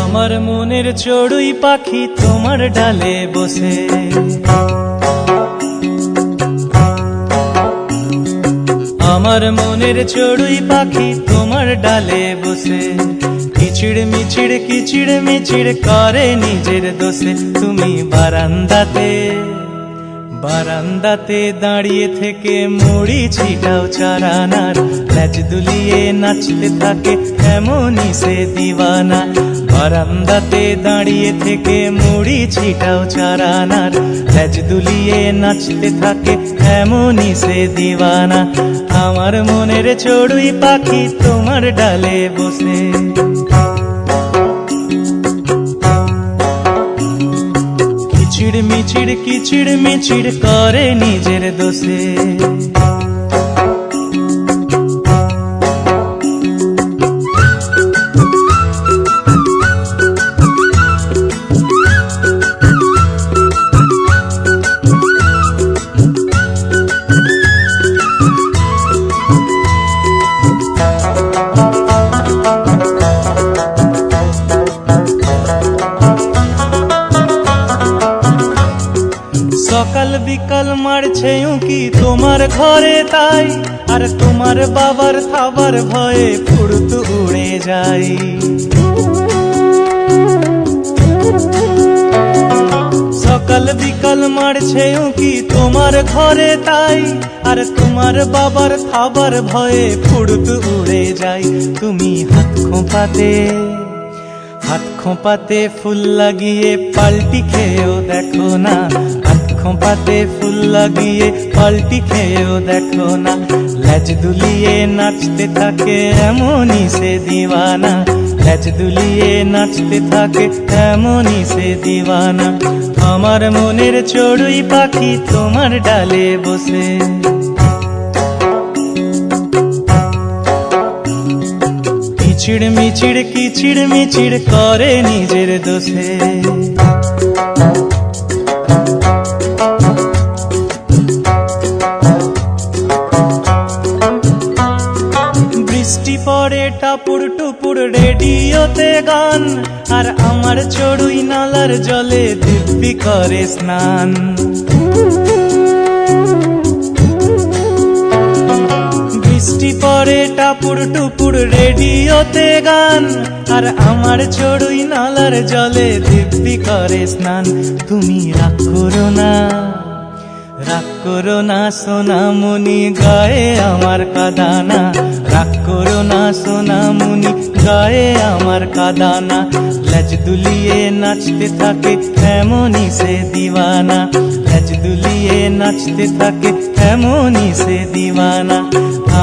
আমার মনের চড়ুই পাখি তোমার ডালে বসে, আমার মনের চড়ুই পাখি তোমার ডালে বসে, কিচিড় মিচিড় কিচিড় মিচিড় করে নিজের দোষে। তুমি বারান্দাতে বারান্দাতে দাঁড়িয়ে থেকে মুড়ি ছিটাও চারানার, ল্যাজ দুলিয়ে নাচতে থাকে এমনই সে দিওয়ানা। বারান্দাতে দাঁড়িয়ে থেকে মুড়ি ছিটাও চারানার, ল্যাজ দুলিয়ে নাচতে থাকে এমনই সে দিওয়ানা। আমার মনের চড়ুই পাখি তোমার ডালে বসে, কিচিড় মিচিড় কিচিড় মিচিড় করে নিজের দোষে। সকাল বিকাল মারছে উঁকি তোমার ঘরে তাই, আর তোমার বাবার খাবার ভয়ে ফুড়ুত উড়ে যাই। সকাল বিকাল মারছে উঁকি তোমার ঘরে তাই, আর তোমার বাবার খাবার ভয়ে ফুড়ুত উড়ে যাই। তুমি হাত খোঁপাতে ফুল লাগিয়ে পাল্টি খেয়েও দেখো না, হাত খোঁপাতে ফুল লাগিয়ে পাল্টি খেয়েও দেখো না। ল্যাজ দুলিয়ে নাচতে থাকে এমনই সে দিওয়ানা, ল্যাজ দুলিয়ে নাচতে থাকে এমনই সে দিওয়ানা। আমার মনের চড়ুই পাখি তোমার ডালে বসে, কিচিড় মিচিড় কিচিড় মিচিড় করে নিজের দোষে। বৃষ্টি পড়ে টাপুর টুপুর রেডিওতে গান, আর আমার চড়ুই নালার জলে দিব্যি করে স্নান। বৃষ্টি পড়ে টাপুর টুপুর রেডিওতে গান, আর আমার চড়ুই নালার জলে দিব্যি করে স্নান। তুমি রাগ করো না সোনামণি গায়ে আমার কাঁদানা, রাগ করো না সোনামণি গায়ে আমার কাঁদানা। ল্যাজ দুলিয়ে নাচতে থাকে এমনই সে দিওয়ানা, ল্যাজ দুলিয়ে নাচতে থাকে এমনই সে দিওয়ানা।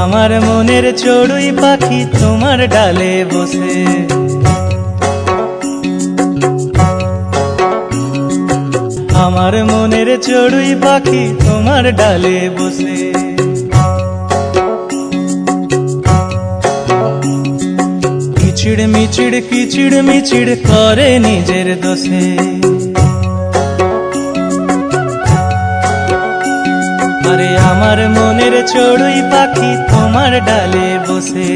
আমার মনের চড়ুই পাখি তোমার ডালে বসে, আমার মনের চড়ুই পাখি তোমার ডালে বসে। কিচিড় মিচিড় কিচিড় মিচিড় করে নিজের দোষে। আরে আমার মনের চড়ুই পাখি তোমার ডালে বসে।